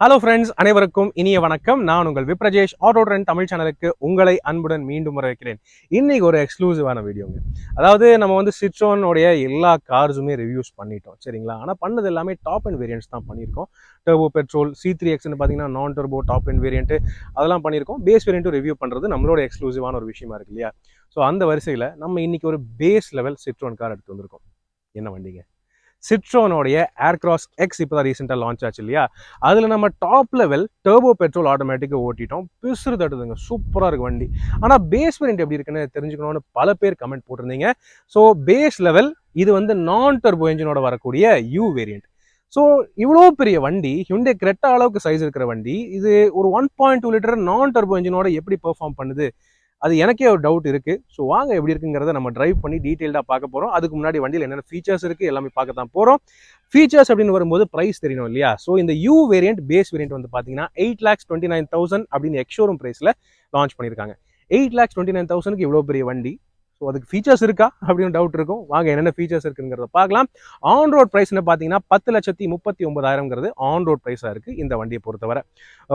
Hello friends, அனைவருக்கும் இனிய வணக்கம். நான் உங்கள் விப்ரஜேஷ் ஆட்டோ ட்ரெண்ட் தமிழ் சேனலுக்கு உங்களை அன்புடன் மீண்டும் வரவேற்கிறேன். இன்னைக்கு ஒரு எக்ஸ்க்ளூசிவான வீடியோங்க. அதாவது நம்ம வந்து சிட்ரோனுடைய எல்லா கார்ஸுமே ரிவ்யூஸ் பண்ணிட்டோம், சரிங்களா? ஆனால் பண்ணது எல்லாமே டாப் அண்ட் வேரியன்ட்ஸ் தான் பண்ணியிருக்கோம். டர்போ பெட்ரோல் C3Xன்னு பார்த்தீங்கன்னா நான் டர்போ டாப் அண்ட் வேரியன்ட் அதெல்லாம் பண்ணியிருக்கோம். பேஸ் வேரியன்ட்டும் ரிவ்யூ பண்ணுறது நம்மளோட எக்ஸ்க்ளூசிவான ஒரு விஷயமா இருக்கு இல்லையா? ஸோ அந்த வரிசையில் நம்ம இன்னைக்கு ஒரு பேஸ் லெவல் சிட்ரோன் கார் எடுத்து வந்திருக்கோம். என்ன வண்டிங்க? சிட்ரோனோடைய ஏர்கிராஸ் எக்ஸ் இப்போ தான் ரீசெண்டாக லான்ச் ஆச்சு இல்லையா? அதில் நம்ம டாப் லெவல் டர்போ பெட்ரோல் ஆட்டோமேட்டிக்காக ஓட்டிட்டோம். பிசுறு தட்டுதுங்க, சூப்பராக இருக்கு வண்டி. ஆனால் பேஸ் வேரியன்ட் எப்படி இருக்குன்னு தெரிஞ்சுக்கணும்னு பல பேர் கமெண்ட் போட்டிருந்தீங்க. ஸோ பேஸ் லெவல் இது வந்து நான் டர்போ என்ஜினோட வரக்கூடிய யூ வேரியன்ட். ஸோ இவ்வளோ பெரிய வண்டி, ஹியூண்டை கிரெட்டா அளவுக்கு சைஸ் இருக்கிற வண்டி, இது ஒரு 1.2 லிட்டர் நான் டர்போ என்ஜினோட எப்படி பெர்ஃபார்ம் பண்ணுது? அது எனக்கே ஒரு டவுட் இருக்கு. ஸோ வாங்க எப்படி இருக்குங்கிறத நம்ம டிரைவ் பண்ணி டீட்டெயில்டாக பார்க்க போகிறோம். அதுக்கு முன்னாடி வண்டியில் என்னென்ன ஃபீச்சர்ஸ் இருக்குது எல்லாமே பார்க்க தான் போகிறோம். ஃபீச்சர்ஸ் அப்படின்னு வரும்போது ப்ரைஸ் தெரியணும் இல்லையா? ஸோ இந்த யூ வேரியன்ட் பேஸ் வேரியன்ட் வந்து பார்த்தீங்கன்னா 8,29,000 அப்படின்னு எக்ஷோரூம் ப்ரைஸில் லான்ச் பண்ணியிருக்காங்க. 8,29,000க்கு இவ்வளோ பெரிய வண்டி. ஸோ அதுக்கு ஃபீச்சர்ஸ் இருக்கா அப்படின்னு டவுட் இருக்கும். வாங்க என்னென்ன ஃபீச்சர்ஸ் இருக்குங்கிறத பார்க்கலாம். ஆன் ரோட் ப்ரைஸ்னு பார்த்தீங்கன்னா 10,39,000 ஆன் ரோட் ப்ரைஸாக இருக்குது இந்த வண்டியை பொறுத்தவரை.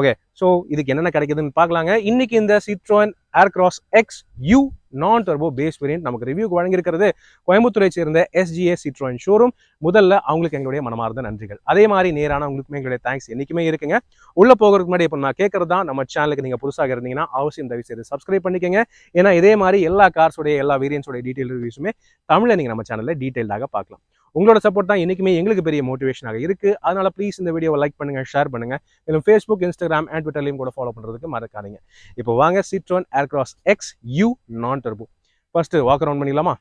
ஓகே, ஸோ இதுக்கு என்னென்ன கிடைக்குதுன்னு பார்க்கலாங்க. இன்னைக்கு இந்த Citroën Aircross X You non turbo base variant நமக்கு ரிவ்யூக்கு வழங்கியிருக்கிறது கோயம்புத்தூரை சேர்ந்த SGA சிட்ரோன் ஷோரூம். முதல்ல அவங்களுக்கு எங்களுடைய மனமார்ந்த நன்றிகள். அதே மாதிரி நேரான உங்களுக்குமே எங்களுடைய தேங்க்ஸ் என்னைக்குமே இருக்குங்க. உள்ள போகிறதுக்கு முன்னாடி இப்போ நான் கேட்கறது தான், நம்ம சேனலுக்கு நீங்கள் புதுசாக இருந்தீங்கன்னா அவசியம் தயவு செய்து சப்ஸ்கிரைப் பண்ணிக்கோங்க. ஏன்னா இதே மாதிரி எல்லா கார்ஸோடைய எல்லா வேரியன்ஸோடைய டீட்டெயில் ரிவ்யூஸுமே தமிழில் நீங்கள் நம்ம சேனலில் டீட்டெயில்டாக பார்க்கலாம். உங்களோட சப்போர்ட் தான் என்னைக்குமே எங்களுக்கு பெரிய மோட்டிவேஷனாக இருக்குது. அதனால ப்ளீஸ் இந்த வீடியோவை லைக் பண்ணுங்கள், ஷேர் பண்ணுங்கள். மேலும் ஃபேஸ்புக், இன்ஸ்டாகிராம் அண்ட் ட்விட்டர்லையும் கூட ஃபாலோ பண்ணுறதுக்கு மறக்காதீங்க. இப்போ வாங்க Citroen Aircross X You non turbo first walk around பண்ணிடலாமா?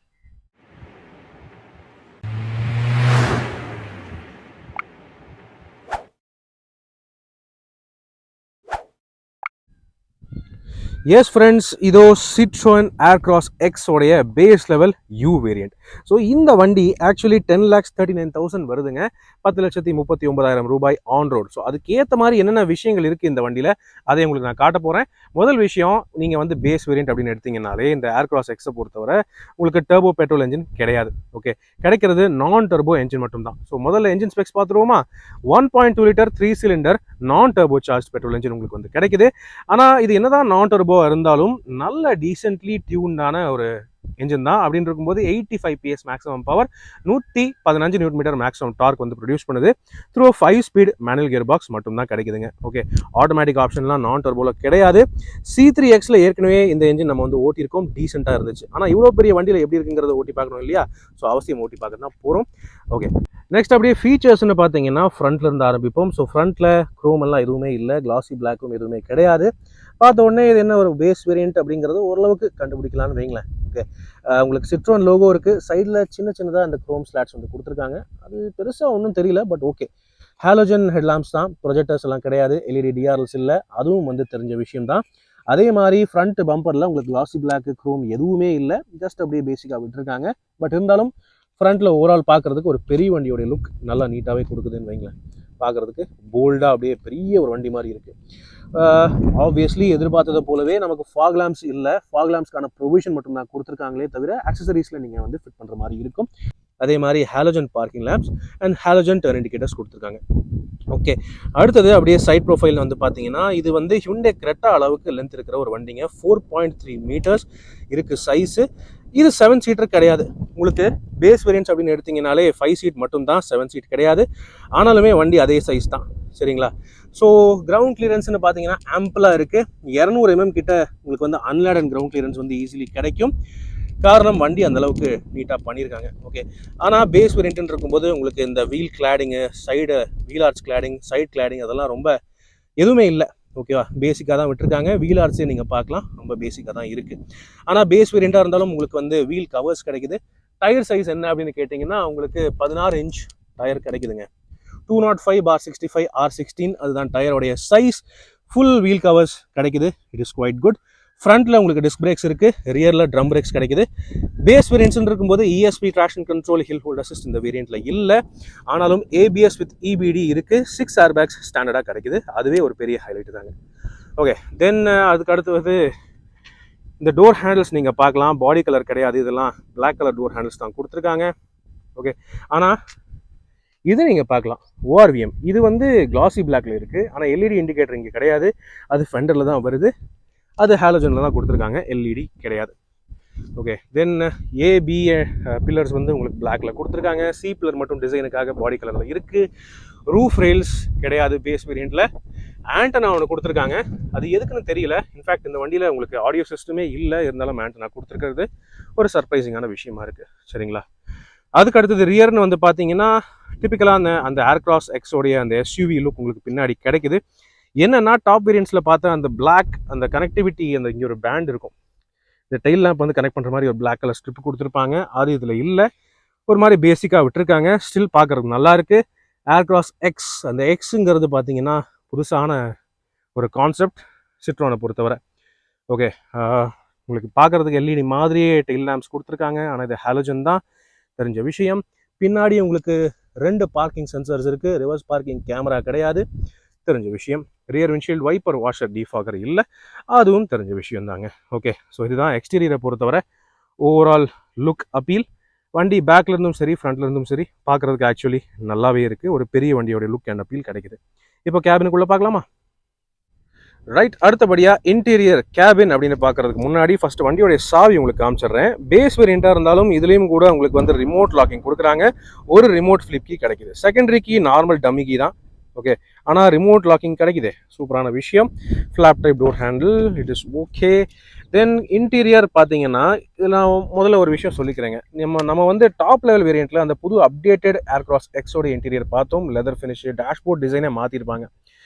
எஸ் ஃப்ரெண்ட்ஸ், இதோ சிட்ரோன் ஏர்கிராஸ் எக்ஸ் உடைய base level You variant. So இந்த வண்டி ஆக்சுவலி 10,39,000 வருதுங்க. 10,39,000 ரூபாய் ஆன் ரோட். ஸோ அதுக்கேற்ற மாதிரி என்னென்ன விஷயங்கள் இருக்குது இந்த வண்டியில், அதை உங்களுக்கு நான் காட்ட போகிறேன். முதல் விஷயம், நீங்கள் வந்து பேஸ் வேரியன்ட் அப்படின்னு எடுத்தீங்கன்னாலே இந்த ஏர்கிராஸ் எக்ஸை பொறுத்தவரை உங்களுக்கு டர்போ பெட்ரோல் என்ஜின் கிடையாது. ஓகே, கிடைக்கிறது நான் டர்போ என்ஜின் மட்டும்தான். ஸோ முதல்ல என்ஜின் ஸ்பெக்ஸ் பார்த்துருவோமா? 1.2 லிட்டர் 3 சிலிண்டர் நான் டர்போ சார்ஜ் பெட்ரோல் என்ஜின் உங்களுக்கு வந்து கிடைக்குது. ஆனால் இது என்னதான் நான் டர்போ இருந்தாலும் நல்ல டீசென்ட்லி டியூன்டான ஒரு என்ஜின் தான். அப்படின்னு இருக்கும்போது 85 PS maximum power, 115 newton metre maximum torque வந்து ப்ரொடியூஸ் பண்ணுது. Through 5 speed manual gear box மட்டும் தான் கிடைக்குதுங்க. ஓகே, ஆட்டோமேட்டிக் ஆப்ஷன்லாம் நான் டர்போல கிடையாது. C3Xல ஏற்கனவே இந்த என்ஜின் நம்ம வந்து ஓட்டியிருக்கோம், டீசெண்டாக இருந்துச்சு. ஆனால் இவ்வளோ பெரிய வண்டியில் எப்படி இருக்குங்கிறத ஓட்டி பார்க்கணும் இல்லையா? ஸோ அவசியம் ஓட்டி பார்க்க தான் போகிறோம். ஓகே, நெக்ஸ்ட் அப்படியே ஃபீச்சர்ஸ்னு பார்த்தீங்கன்னா ஃப்ரண்ட்ல இருந்து ஆரம்பிப்போம். ஸோ ஃப்ரண்ட்ல குரோம் எல்லாம் எதுவுமே இல்லை, கிளாசி பிளாக்கும் எதுவுமே கிடையாது. பார்த்த உடனே இது என்ன ஒரு பேஸ் வேரியன்ட் அப்படிங்கிறது ஓரளவுக்கு கண்டுபிடிக்கலாம்னு வைங்களேன். ஓகே, உங்களுக்கு சிட்ரோன் லோகோ இருக்குது. சைடில் சின்ன சின்னதாக அந்த குரோம் ஸ்லாட்ஸ் வந்து கொடுத்துருக்காங்க. அது பெருசாக ஒன்றும் தெரியல, பட் ஓகே. ஹாலோஜன் ஹெட்லாம்ப்ஸ் தான், ப்ரொஜெக்டர்ஸ் எல்லாம் கிடையாது. LED DRLs இல்லை, அதுவும் வந்து தெரிஞ்ச விஷயம் தான். அதே மாதிரி ஃப்ரண்ட் பம்பரில் உங்களுக்கு கிளாசி பிளாக் குரோம் எதுவுமே இல்லை, ஜஸ்ட் அப்படியே பேசிக்காக விட்டுருக்காங்க. பட் இருந்தாலும் ஃப்ரண்ட்டில் ஓவரால் பார்க்குறதுக்கு ஒரு பெரிய வண்டியோடைய லுக் நல்லா நீட்டாகவே கொடுக்குதுன்னு வைங்களேன். பார்க்குறதுக்கு போல்டாக அப்படியே பெரிய ஒரு வண்டி மாதிரி இருக்குது. ஆப்வியஸ்லி எதிர்பார்த்ததை போலவே நமக்கு ஃபாக் லேம்ப்ஸ் இல்லை. ஃபாக் லேம்ப்ஸ்க்கான ப்ரொவிஷன் மட்டும் தான் கொடுத்துருக்காங்களே தவிர ஆக்சசரிஸில் நீங்கள் வந்து ஃபிட் பண்ணுற மாதிரி இருக்கும். அதே மாதிரி halogen parking lamps and halogen turn indicators கொடுத்துருக்காங்க. ஓகே, அடுத்தது அப்படியே சைட் ப்ரொஃபைல் வந்து பார்த்தீங்கன்னா இது வந்து ஹியூண்டை கிரெட்டா அளவுக்கு லென்த் இருக்கிற ஒரு வண்டிங்க. 4.3 மீட்டர்ஸ் இருக்குது சைஸு. இது 7 சீட்டர் கிடையாது. உங்களுக்கு பேஸ் வேரியன்ஸ் அப்படின்னு எடுத்தீங்கனாலே 5 சீட் மட்டும் தான், 7 சீட் கிடையாது. ஆனாலுமே வண்டி அதே சைஸ் தான், சரிங்களா? ஸோ கிரவுண்ட் கிளியரன்ஸ்னு பார்த்தீங்கன்னா ஆம்பிளாக இருக்குது. 200 mm கிட்ட உங்களுக்கு வந்து அன்லேடட் கிரவுண்ட் கிளியரன்ஸ் வந்து ஈஸிலி கிடைக்கும். காரணம் வண்டி அந்தளவுக்கு நீட்டாக பண்ணியிருக்காங்க. ஓகே, ஆனால் பேஸ் வேரியன்ட்னு இருக்கும்போது உங்களுக்கு இந்த wheel cladding, side wheel arch cladding, side cladding அதெல்லாம் ரொம்ப எதுவுமே இல்லை. ஓகேவா, பேசிக்காக தான் விட்டுருக்காங்க. வீல் ஆர்ச்சே நீங்கள் பார்க்கலாம், ரொம்ப பேசிக்காக தான் இருக்குது. ஆனால் பேஸ் வேரியண்ட்டாக இருந்தாலும் உங்களுக்கு வந்து வீல் கவர்ஸ் கிடைக்குது. டயர் சைஸ் என்ன அப்படின்னு கேட்டிங்கன்னா உங்களுக்கு 16 இன்ச் டயர் கிடைக்குதுங்க. 205/65 R16 அதுதான் டயரோடைய சைஸ். ஃபுல் வீல் கவர்ஸ் கிடைக்குது. It is quite good. ஃப்ரண்ட்டில் உங்களுக்கு டிஸ்க் பிரேக்ஸ் இருக்குது, ரியரில் ட்ரம் பிரேக்ஸ் கிடைக்குது. பேஸ் வேரியன்ட்ஸ்னு இருக்கும்போது ESP traction control, hill hold assist இந்த வேரியண்ட்டில் இல்லை. ஆனாலும் ABS வித் EBD இருக்குது. 6 ஏர்பேக்ஸ் ஸ்டாண்டர்டாக கிடைக்குது. அதுவே ஒரு பெரிய ஹைலைட் தாங்க. ஓகே, தென் அதுக்கு அடுத்து இந்த டோர் ஹேண்டில்ஸ் நீங்கள் பார்க்கலாம். பாடி கலர் கிடையாது, இதெல்லாம் பிளாக் கலர் டோர் ஹேண்டில்ஸ் தான் கொடுத்துருக்காங்க. ஓகே, ஆனால் இது நீங்கள் பார்க்கலாம் ஓஆர்விஎம். இது வந்து கிளாசி பிளாக்ல இருக்குது, ஆனால் எல்இடி இண்டிகேட்டர் இங்கே கிடையாது. அது ஃபெண்டரில் தான் வருது, அது ஹாலோஜனில் தான் கொடுத்துருக்காங்க, எல்இடி கிடையாது. ஓகே, தென் ஏபி பில்லர்ஸ் வந்து உங்களுக்கு பிளாக்ல கொடுத்துருக்காங்க. சி பில்லர் மட்டும் டிசைனுக்காக பாடி கலரில் இருக்குது. ரூஃப் ரெயில்ஸ் கிடையாது பேஸ் வேரியண்ட்டில். ஆண்டனா ஒன்று கொடுத்துருக்காங்க, அது எதுக்குன்னு தெரியல. இன்ஃபேக்ட் இந்த வண்டியில் உங்களுக்கு ஆடியோ சிஸ்டமே இல்லை, இருந்தாலும் ஆண்டனா கொடுத்துருக்கிறது ஒரு சர்ப்ரைசிங்கான விஷயமா இருக்குது. சரிங்களா? அதுக்கு அடுத்தது ரியர்னு வந்து பார்த்தீங்கன்னா டிப்பிக்கலாக அந்த ஏர்கிராஸ் எக்ஸோடைய அந்த எஸ்யூவி லுக் உங்களுக்கு பின்னாடி கிடைக்குது. என்னன்னா டாப் வேரியன்ட்ஸில் பார்த்தா அந்த பிளாக் அந்த கனெக்டிவிட்டி அந்த இங்கே ஒரு பேண்ட் இருக்கும், இந்த டெயில் லேம்ப் வந்து கனெக்ட் பண்ணுற மாதிரி ஒரு பிளாக் கலர் ஸ்ட்ரிப் கொடுத்துருப்பாங்க. அது இதில் இல்லை, ஒரு மாதிரி பேசிக்காக விட்டுருக்காங்க. ஸ்டில் பார்க்குறதுக்கு நல்லா இருக்குது. ஏர்கிராஸ் எக்ஸ், அந்த எக்ஸுங்கிறது பார்த்தீங்கன்னா புதுசான ஒரு கான்செப்ட் சிட்ரோனை பொறுத்தவரை. ஓகே, உங்களுக்கு பார்க்குறதுக்கு எல்இடி மாதிரியே டெயில் லேம்ப்ஸ் கொடுத்துருக்காங்க, ஆனால் இது ஹாலோஜன் தான், தெரிஞ்ச விஷயம். பின்னாடி உங்களுக்கு 2 பார்க்கிங் சென்சர்ஸ் இருக்குது, ரிவர்ஸ் பார்க்கிங் கேமரா கிடையாது, தெரிஞ்ச விஷயம். Rear windshield wiper washer defogger இல்லை, அதுவும் தெரிஞ்ச விஷயம் தாங்க. ஓகே, ஸோ இதுதான் எக்ஸ்டீரியரை பொறுத்தவரை ஓவரால் லுக் அப்பீல். வண்டி பேக்கில் இருந்தும் சரி ஃப்ரண்ட்ல இருந்தும் சரி பார்க்குறதுக்கு ஆக்சுவலி நல்லாவே இருக்குது. ஒரு பெரிய வண்டியோட லுக் அண்ட் அப்பீல் கிடைக்குது. இப்போ கேபினுக்குள்ளே பார்க்கலாமா? ரைட், அடுத்தபடியாக இன்டீரியர் கேபின் அப்படின்னு பார்க்கறதுக்கு முன்னாடி ஃபர்ஸ்ட் வண்டியோடைய சாவி உங்களுக்கு காமிச்சிடுறேன். பேஸ் வேரியண்ட்டாக இருந்தாலும் இதுலேயும் கூட உங்களுக்கு வந்து ரிமோட் லாக்கிங் கொடுக்குறாங்க. ஒரு ரிமோட் ஃப்ளிப் கீ கிடைக்குது. Secondary key normal dummy key தான். ஓகே, ஆனால் ரிமோட் லாக்கிங் கிடைக்குது, சூப்பரான விஷயம். Flap type door handle, it is okay. Then interior பார்த்தீங்கன்னா இதில் நான் முதல்ல ஒரு விஷயம் சொல்லிக்கிறேங்க. நம்ம வந்து டாப் லெவல் வேரியண்ட்டில் அந்த புது அப்டேட்டட் ஏர்கிராஸ் எக்ஸோட இன்டீரியர் பார்த்தோம். லெதர் ஃபினிஷ், டேஷ்போர்ட் டிசைனே மாற்றிருப்பாங்க.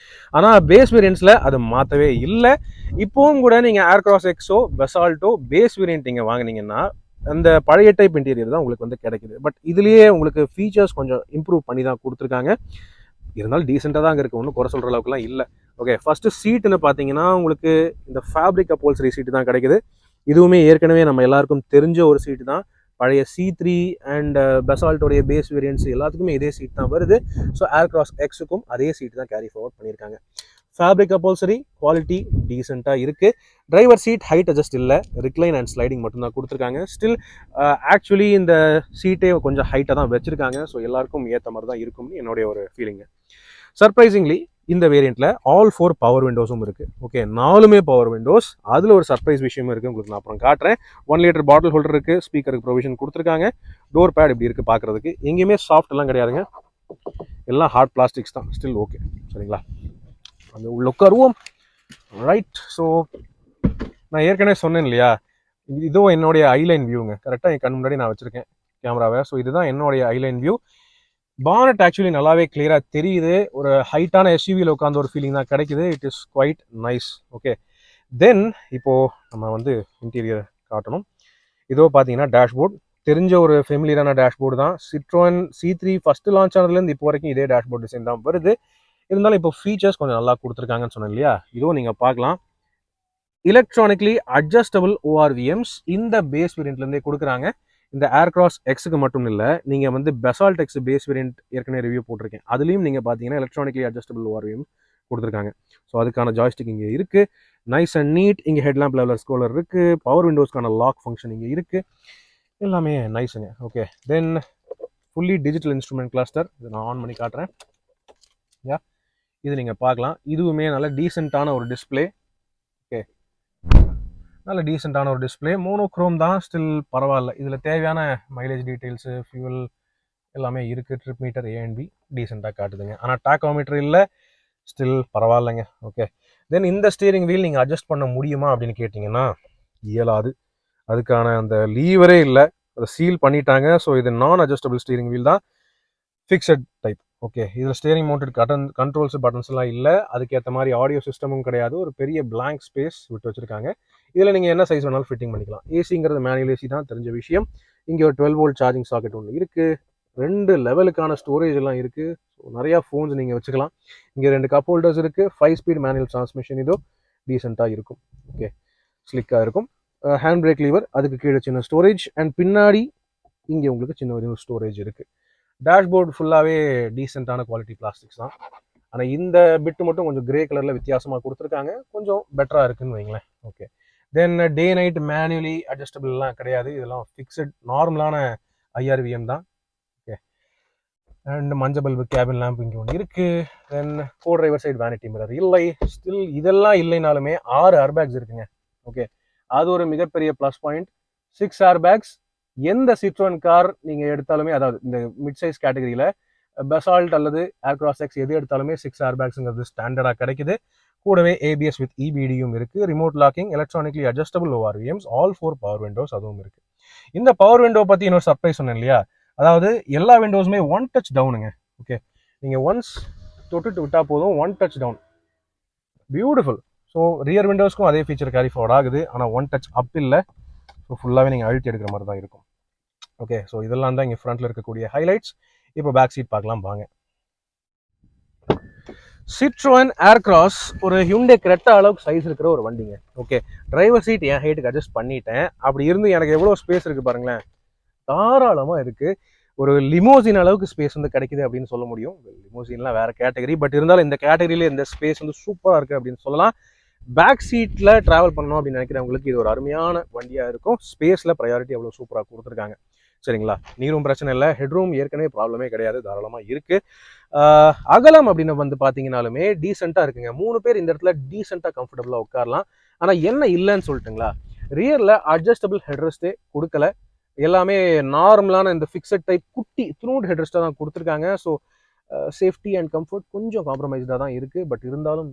ஆனால் பேஸ் வேரியன்ட்ஸில் அது மாற்றவே இல்லை. இப்போவும் கூட நீங்கள் ஏர்கிராஸ் எக்ஸோ பெசால்ட்டோ பேஸ் வேரியன்ட் நீங்கள் வாங்கினீங்கன்னா அந்த பழைய டைப் இன்டீரியர் தான் உங்களுக்கு வந்து கிடைக்குது. பட் இதுலேயே உங்களுக்கு ஃபீச்சர்ஸ் கொஞ்சம் இம்ப்ரூவ் பண்ணி தான் கொடுத்துருக்காங்க. இருந்தாலும் டீசெண்டாக தான் அங்கே இருக்குது, ஒன்றும் குறை சொல்கிற அளவுக்குலாம் இல்லை. ஓகே, ஃபஸ்ட்டு சீட்டுன்னு பார்த்தீங்கன்னா உங்களுக்கு இந்த ஃபேப்ரிக் அப்போல்சரி சீட்டு தான் கிடைக்குது. இதுவுமே ஏற்கனவே நம்ம எல்லாருக்கும் தெரிஞ்ச ஒரு சீட்டு தான். பழைய C3 அண்ட் பெசால்ட்டோடைய பேஸ் வேரியன்ட்ஸ் எல்லாத்துக்குமே இதே சீட் தான் வருது. ஸோ ஏர்கிராஸ் எக்ஸுக்கும் அதே சீட் தான் கேரி ஃபார்வர்ட் பண்ணியிருக்காங்க. ஃபேப்ரிக் அப்போல்சரி குவாலிட்டி டீசெண்டாக இருக்குது. டிரைவர் சீட் ஹைட் அட்ஜஸ்ட் இல்லை, ரிக்ளைன் அண்ட் ஸ்லைடிங் மட்டும்தான் கொடுத்துருக்காங்க. ஸ்டில் ஆக்சுவலி இந்த சீட்டே கொஞ்சம் ஹைட்டாக தான் வச்சுருக்காங்க. ஸோ எல்லாருக்கும் ஏற்ற மாதிரி தான் இருக்கும்னு என்னுடைய ஒரு ஃபீலிங்கு. சர்ப்ரைசிங்லி இந்த வேரியண்ட்டில் ஆல் 4 பவர் விண்டோஸும் இருக்குது. ஓகே, 4மே பவர் விண்டோஸ். அதில் ஒரு சர்ப்ரைஸ் விஷயமும் இருக்குது, உங்களுக்கு நான் அப்புறம் காட்டுறேன். 1 லிட்டர் பாட்டில் ஹோல்டர் இருக்குது, ஸ்பீக்கருக்கு ப்ரொவிஷன் கொடுத்துருக்காங்க. டோர் பேட் இப்படி இருக்குது பார்க்குறதுக்கு. எங்கேயுமே சாஃப்ட் எல்லாம் கிடையாதுங்க, எல்லாம் ஹார்ட் பிளாஸ்டிக்ஸ் தான். ஸ்டில் ஓகே, சரிங்களா? அந்த உள்ள உட்காருவோம். ரைட், ஸோ நான் ஏற்கனவே சொன்னேன் இல்லையா, இதோ என்னுடைய ஐலைன் வியூங்க. கரெக்டாக என் கண் முன்னாடி நான் வச்சுருக்கேன் கேமராவை. ஸோ இதுதான் என்னுடைய ஐலைன் வியூ. பானட் ஆக்சுவலி நல்லாவே கிளியராக தெரியுது. ஒரு ஹைட்டான எஸ்யூவியில் உட்காந்து ஒரு ஃபீலிங் தான் கிடைக்குது. It is quite nice. Okay, then இப்போது நம்ம வந்து இன்டீரியர் காட்டணும். இதோ பார்த்தீங்கன்னா டேஷ்போர்ட், தெரிஞ்ச ஒரு ஃபெமிலியரான டேஷ்போர்டு தான். சிட்ரோன் C3 ஃபஸ்ட்டு லான்ச் ஆனதுலேருந்து இப்போ வரைக்கும் இதே டேஷ்போர்ட் டிசைன் தான் வருது. இருந்தாலும் இப்போ ஃபீச்சர்ஸ் கொஞ்சம் நல்லா கொடுத்துருக்காங்கன்னு சொன்னேன் இல்லையா, இதோ நீங்கள் பார்க்கலாம். எலக்ட்ரானிக்லி அட்ஜஸ்டபிள் ORVMs இந்த பேஸ் வேரியண்ட்லேருந்தே கொடுக்குறாங்க. இந்த ஏர்கிராஸ் எக்ஸுக்கு மட்டும் இல்லை, நீங்கள் வந்து பெசால்ட் எக்ஸ் பேஸ் வேரியண்ட் ஏற்கனவே ரிவ்யூ போட்டிருக்கேன், அதுலேயும் நீங்கள் பார்த்தீங்கன்னா எலக்ட்ரானிக்லி அட்ஜஸ்டபிள் ORVM கொடுத்துருக்காங்க. ஸோ அதுக்கான ஜாய்ஸ்டிக் இங்கே இருக்குது, நைஸ் அண்ட் நீட். இங்கே ஹெட்லாம்ப் லெவலர் ஸ்க்ரோலர் இருக்குது, பவர் விண்டோஸ்க்கான லாக் ஃபங்க்ஷன் இங்கே இருக்குது, எல்லாமே நைஸுங்க. ஓகே, தென் ஃபுல்லி டிஜிட்டல் இன்ஸ்ட்ருமெண்ட் கிளஸ்டர், இதை நான் ஆன் பண்ணி காட்டுறேன். யா, இது நீங்கள் பார்க்கலாம். இதுவுமே நல்ல டீசெண்டான ஒரு டிஸ்பிளே. ஓகே, நல்ல டீசெண்டான ஒரு டிஸ்பிளே. மோனோக்ரோம் தான், ஸ்டில் பரவாயில்ல. இதில் தேவையான மைலேஜ் டீட்டெயில்ஸு, ஃபியூல் எல்லாமே இருக்குது. ட்ரிப் மீட்டர் A&B டீசெண்டாக காட்டுதுங்க. ஆனால் டாக்கோமீட்டர் இல்லை, ஸ்டில் பரவாயில்லைங்க. ஓகே, தென் இந்த ஸ்டீரிங் வீல் நீங்கள் அட்ஜஸ்ட் பண்ண முடியுமா அப்படின்னு கேட்டிங்கன்னா இயலாது. அதுக்கான அந்த லீவரே இல்லை, அதை சீல் பண்ணிட்டாங்க. ஸோ இது நான் அட்ஜஸ்டபிள் ஸ்டீரிங் வீல் தான், ஃபிக்ஸட் டைப். ஓகே, இதில் ஸ்டேரிங் மவுண்டட் கண்ட்ரோல்ஸ் பட்டன்ஸ் எல்லாம் இல்லை, அதுக்கேற்ற மாதிரி ஆடியோ சிஸ்டமும் கிடையாது. ஒரு பெரிய பிளாங்க் ஸ்பேஸ் விட்டு வச்சுருக்காங்க. இதில் நீங்கள் என்ன சைஸ் வேணாலும் ஃபிட்டிங் பண்ணிக்கலாம். ஏசிங்கிறது மேனுவல் ஏசி தான், தெரிஞ்ச விஷயம். இங்கே ஒரு 12 வோல்ட் சார்ஜிங் சாக்கெட் ஒன்று இருக்குது. 2 லெவலுக்கான ஸ்டோரேஜ் எல்லாம் இருக்குது. ஸோ நிறையா ஃபோன்ஸ் நீங்கள் வச்சுக்கலாம். இங்கே 2 கப் ஹோல்டர்ஸ் இருக்குது. 5 ஸ்பீட் மேனுவல் டிரான்ஸ்மிஷன், இதோ டீசெண்டாக இருக்கும். ஓகே, ஸ்லிக்காக இருக்கும். ஹேண்ட் பிரேக் லீவர், அதுக்கு கீழே சின்ன ஸ்டோரேஜ், அண்ட் பின்னாடி இங்கே உங்களுக்கு சின்ன ஒரு ஸ்டோரேஜ் இருக்குது. டேஷ்போர்டு ஃபுல்லாகவே டீசெண்டான குவாலிட்டி பிளாஸ்டிக்ஸ் தான். ஆனால் இந்த பிட்டு மட்டும் கொஞ்சம் கிரே கலரில் வித்தியாசமாக கொடுத்துருக்காங்க, கொஞ்சம் பெட்டராக இருக்குன்னு வைங்களேன். Okay, then day night manually அட்ஜஸ்டபிள்லாம் கிடையாது, இதெல்லாம் ஃபிக்ஸட் நார்மலான IRVM தான். ஓகே, அண்ட் மஞ்சள் பல்பு கேபின் லேம்ப் இங்கே ஒன்று இருக்குது. Then co driver side vanity mirror இல்லை. ஸ்டில் இதெல்லாம் இல்லைனாலுமே 6 ஏர்பேக்ஸ் இருக்குங்க. ஓகே, அது ஒரு மிகப்பெரிய ப்ளஸ் பாயிண்ட். 6 ஏர்பேக்ஸ் எந்த சிட்ரோன் கார் நீங்கள் எடுத்தாலுமே, அதாவது இந்த மிட் சைஸ் கேட்டகரியில் பெசால்ட் அல்லது ஏர்கிராஸ் எக்ஸ் எது எடுத்தாலுமே 6 ஏர்பேக்ஸுங்கிறது ஸ்டாண்டர்டாக கிடைக்குது. கூடவே ஏபிஎஸ் வித் இபிடியும் இருக்குது. Remote locking, electronically adjustable ORVMs, all 4 power windows அதுவும் இருக்குது. இந்த பவர் விண்டோ பற்றி இன்னொரு சர்ப்ரைஸ் சொன்னேன் இல்லையா, அதாவது எல்லா விண்டோஸுமே 1 டச் டவுனுங்க. ஓகே, நீங்கள் ஒன்ஸ் தொட்டுட்டு விட்டால் போதும், 1 touch down. Beautiful. So rear விண்டோஸ்க்கும் அதே ஃபீச்சர் கேரி ஃபார்வர்ட் ஆகுது. ஆனால் 1 டச் அப் இல்லை. ஸோ ஃபுல்லாகவே நீங்கள் அழுத்தி எடுக்கிற மாதிரி தான் இருக்கும். ஓகே, ஸோ இதெல்லாம் தான் இங்கே ஃப்ரண்ட்டில் இருக்கக்கூடிய ஹைலைட்ஸ். இப்போ பேக் சீட் பார்க்கலாம் வாங்க. சிட்ரோன் ஏர்கிராஸ் ஒரு ஹியூண்டே கிரெட்டா அளவுக்கு சைஸ் இருக்கிற ஒரு வண்டிங்க. ஓகே, டிரைவர் சீட் என் ஹைட்டுக்கு அட்ஜஸ்ட் பண்ணிட்டேன். அப்படி இருந்து எனக்கு எவ்வளோ ஸ்பேஸ் இருக்குது பாருங்களேன், தாராளமாக இருக்குது. ஒரு லிமோசின் அளவுக்கு ஸ்பேஸ் வந்து கிடைக்குது அப்படின்னு சொல்ல முடியும். லிமோசின்லாம் வேற கேட்டகரி, பட் இருந்தாலும் இந்த கேட்டகரியில் இந்த ஸ்பேஸ் வந்து சூப்பராக இருக்குது அப்படின்னு சொல்லலாம். பேக் சீட்டில் ட்ராவல் பண்ணணும் அப்படின்னு நினைக்கிறவங்களுக்கு இது ஒரு அருமையான வண்டியாக இருக்கும். ஸ்பேஸில் ப்ரையாரிட்டி அவ்வளோ சூப்பராக கொடுத்துருக்காங்க. சரிங்களா, நீரும் பிரச்சனை இல்லை, ஹெட்ரூம் ஏற்கனவே ப்ராப்ளமே கிடையாது, தாராளமாக இருக்குது. அகலம் அப்படின்னு வந்து பார்த்தீங்கன்னாலுமே டீசெண்டாக இருக்குங்க. 3 பேர் இந்த இடத்துல டீசெண்டாக கம்ஃபர்டபுளாக உட்காரலாம். ஆனால் என்ன இல்லைன்னு சொல்லிட்டுங்களா, ரியரில் அட்ஜஸ்டபிள் ஹெட்ரெஸ்ட்டே கொடுக்கல. எல்லாமே நார்மலான இந்த ஃபிக்ஸட் டைப் குட்டி த்ரூட் ஹெட்ரெஸ்ட்டாக தான் கொடுத்துருக்காங்க. ஸோ சேஃப்டி அண்ட் கம்ஃபர்ட் கொஞ்சம் காம்ப்ரமைஸ்டாக தான் இருக்குது. பட் இருந்தாலும்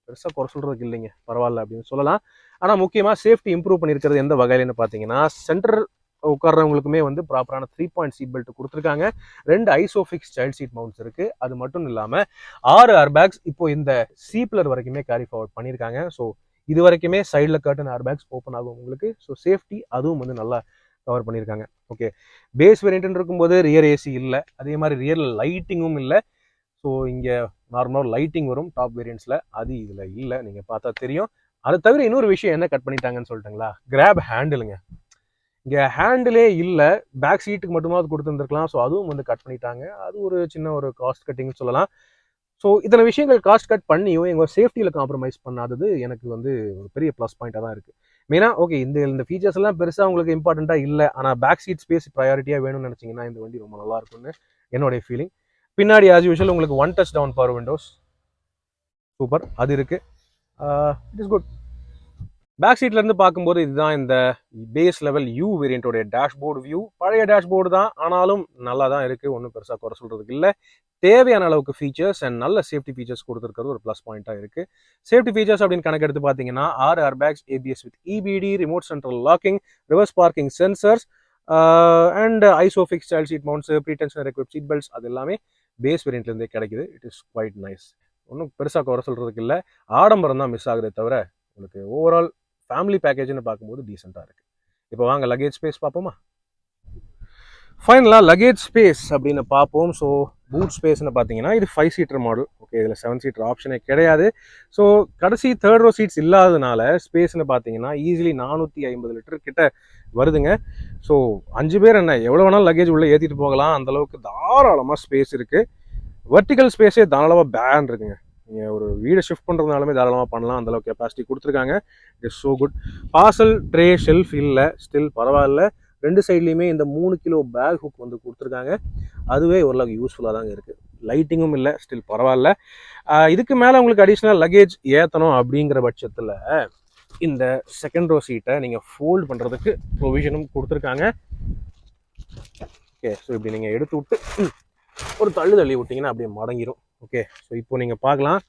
பெருசாக குறை சொல்கிறதுக்கு இல்லைங்க, பரவாயில்ல அப்படின்னு சொல்லலாம். ஆனால் முக்கியமாக சேஃப்டி இம்ப்ரூவ் பண்ணியிருக்கிறது எந்த வகையிலன்னு பார்த்தீங்கன்னா, சென்டர் உட்கார்றவங்களுக்குமே வந்து ப்ராப்பரான 3 பாயிண்ட் சீட் பெல்ட் கொடுத்துருக்காங்க. 2 ஐசோஃபிக்ஸ் சைல்ட் சீட் மவுண்ட்ஸ் இருக்கு. அது மட்டும் இல்லாமல் 6 ஏர்பேக்ஸ் இப்போ இந்த சீப்லர் வரைக்குமே கேரி ஃபார்வர்ட் பண்ணியிருக்காங்க. ஸோ இது வரைக்குமே சைடில் கர்டன் ஏர்பேக்ஸ் ஓப்பன் ஆகும் உங்களுக்கு. ஸோ சேஃப்டி அதுவும் வந்து நல்லா கவர் பண்ணியிருக்காங்க. ஓகே, பேஸ் வேரியன்ட் இருக்கும்போது ரியர் ஏசி இல்லை, அதே மாதிரி ரியர் லைட்டிங்கும் இல்லை. ஸோ இங்கே நார்மலாக லைட்டிங் வரும் டாப் வேரியன்ட்ஸில், அது இதில் இல்லை, நீங்கள் பார்த்தா தெரியும். அதை தவிர இன்னொரு விஷயம் என்ன கட் பண்ணிட்டாங்கன்னு சொல்லிட்டுங்களா, கிராப் ஹேண்டிலுங்க. இங்கே ஹேண்டிலே இல்லை, பேக் சீட்டுக்கு மட்டுமாவது கொடுத்துருந்துருக்கலாம். ஸோ அதுவும் வந்து கட் பண்ணிட்டாங்க. அது ஒரு சின்ன ஒரு காஸ்ட் கட்டிங்னு சொல்லலாம். ஸோ இத்தனை விஷயங்கள் காஸ்ட் கட் பண்ணியும் எங்கள் சேஃப்டியில் காம்ப்ரமைஸ் பண்ணாதது எனக்கு வந்து ஒரு பெரிய ப்ளஸ் பாயிண்டாக தான் இருக்குது. மெயினாக ஓகே, இந்த ஃபீச்சர்ஸ் எல்லாம் பெருசாக உங்களுக்கு இம்பார்ட்டண்ட்டாக இல்லை, ஆனால் பேக் சீட் ஸ்பேஸ் ப்ரையாரிட்டியாக வேணும்னு நினச்சிங்கன்னா இந்த வண்டி ரொம்ப நல்லா இருக்கும்னு என்னுடைய ஃபீலிங். பின்னாடி ஆஸ் யூஷுவல் உங்களுக்கு 1 touch down power windows super, அது இருக்குது. It is good. பேக் சீட்லேருந்து பார்க்கும்போது இதுதான் இந்த பேஸ் லெவல் யூ வேரியண்ட்டோடைய டேஷ்போர்டு வியூ. பழைய டேஷ்போர்டு தான், ஆனாலும் நல்லா தான் இருக்குது, ஒன்றும் பெருசாக குறை சொல்கிறதுக்கு இல்லை. தேவையான அளவுக்கு ஃபீச்சர்ஸ் அண்ட் நல்ல சேஃப்டி ஃபீச்சர்ஸ் கொடுத்துருக்கிறது ஒரு ப்ளஸ் பாயிண்ட்டாக இருக்குது. சேஃப்டி ஃபீச்சர்ஸ் அப்படின்னு கணக்கெடுத்து பார்த்தீங்கன்னா 6 airbags, ABS with EBD, remote central locking, reverse parking sensors and isofix child seat mounts, pretensioner equip seat belts, அது எல்லாமே பேஸ் வேரியண்ட்லேருந்தே கிடைக்குது. It is quite nice. ஒன்றும் பெருசாக குறை சொல்கிறதுக்கு இல்லை. ஆடம்பரம் தான் மிஸ் ஆகுதே தவிர உங்களுக்கு ஓவரால் ஃபேமிலி பேக்கேஜ்னு பார்க்கும்போது டீசெண்டாக இருக்குது. இப்போ வாங்க லக்கேஜ் ஸ்பேஸ் பார்ப்போமா. ஃபைனலாக லக்கேஜ் ஸ்பேஸ் அப்படின்னு பார்ப்போம். ஸோ பூட் ஸ்பேஸ்னு பார்த்தீங்கன்னா இது 5 சீட்டர் மாடல். ஓகே, இதில் 7 சீட்டர் ஆப்ஷனே கிடையாது. ஸோ கடைசி 3rd ரோ சீட்ஸ் இல்லாததுனால ஸ்பேஸ்னு பார்த்தீங்கன்னா ஈஸிலி 450 லிட்டர் கிட்ட வருதுங்க. ஸோ 5 பேர் என்ன எவ்வளோ வேணாலும் லக்கேஜ் உள்ளே ஏற்றிட்டு போகலாம், அந்தளவுக்கு தாராளமாக ஸ்பேஸ் இருக்குது. வெர்டிக்கல் ஸ்பேஸே தாராளமாக பேன் இருக்குங்க. நீங்கள் ஒரு வீடை ஷிஃப்ட் பண்ணுறதுனாலுமே தாராளமாக பண்ணலாம், அந்தளவுக்கு கெப்பாசிட்டி கொடுத்துருக்காங்க. It is so good. Parcel tray shelf இல்லை, ஸ்டில் பரவாயில்ல. 2 சைட்லேயுமே இந்த 3 கிலோ பேக் ஹுக் வந்து கொடுத்துருக்காங்க. அதுவே ஓரளவுக்கு யூஸ்ஃபுல்லாக தாங்க இருக்குது. லைட்டிங்கும் இல்லை, ஸ்டில் பரவாயில்ல. இதுக்கு மேலே உங்களுக்கு அடிஷ்னல் லக்கேஜ் ஏற்றணும் அப்படிங்கிற பட்சத்தில் இந்த 2nd ரோ சீட்டை நீங்கள் ஃபோல்ட் பண்ணுறதுக்கு ப்ரொவிஷனும் கொடுத்துருக்காங்க. ஓகே, ஸோ இப்படி நீங்கள் எடுத்து விட்டு ஒரு தள்ளி விட்டிங்கன்னா அப்படியே மடங்கிடும். ஓகே, ஸோ இப்போ நீங்கள் பார்க்கலாம்,